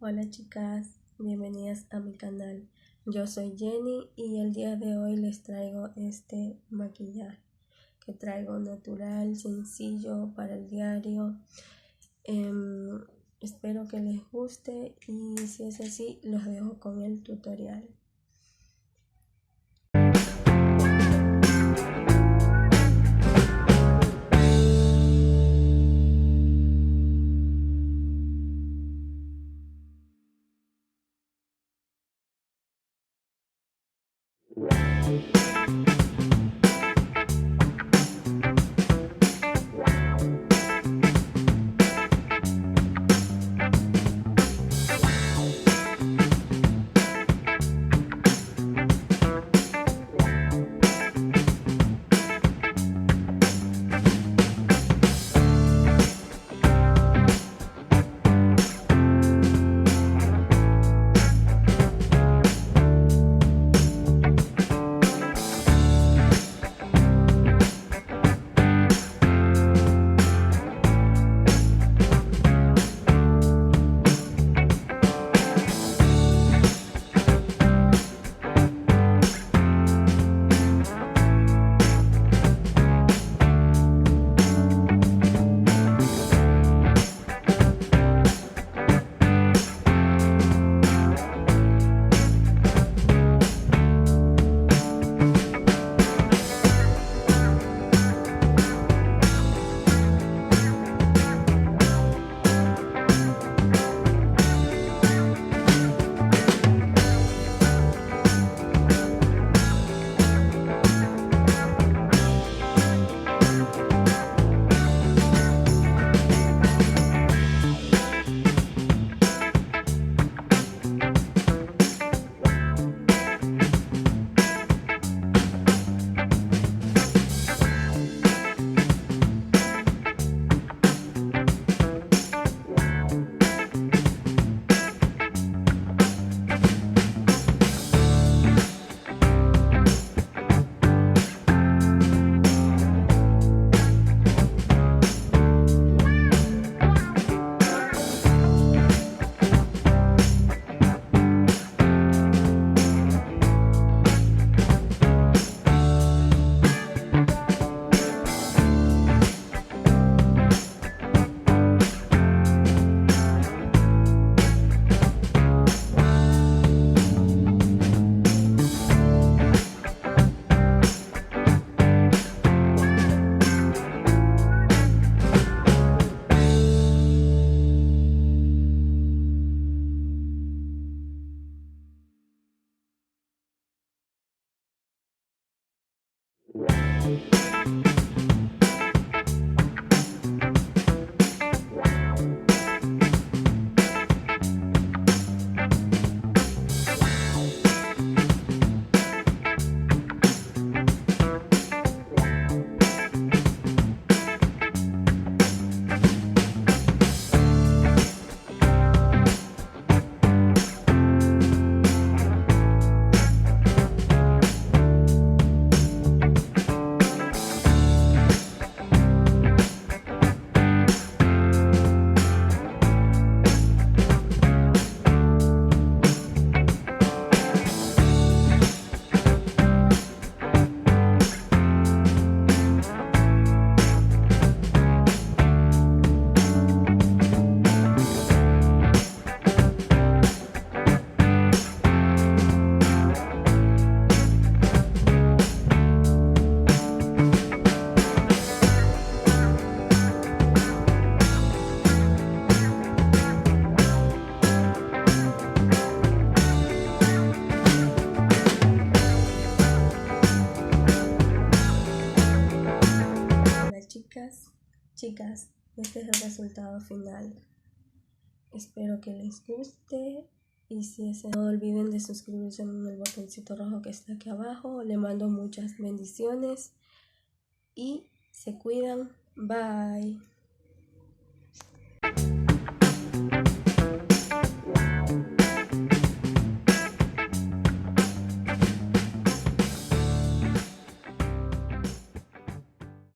Hola chicas, bienvenidas a mi canal. Yo soy Jenny y el día de hoy les traigo este maquillaje que traigo natural, sencillo para el diario. Espero que les guste y si es así los dejo con el tutorial. Chicas, este es el resultado final. Espero que les guste y si es no olviden de suscribirse en el botoncito rojo que está aquí abajo. Les mando muchas bendiciones y se cuidan. Bye.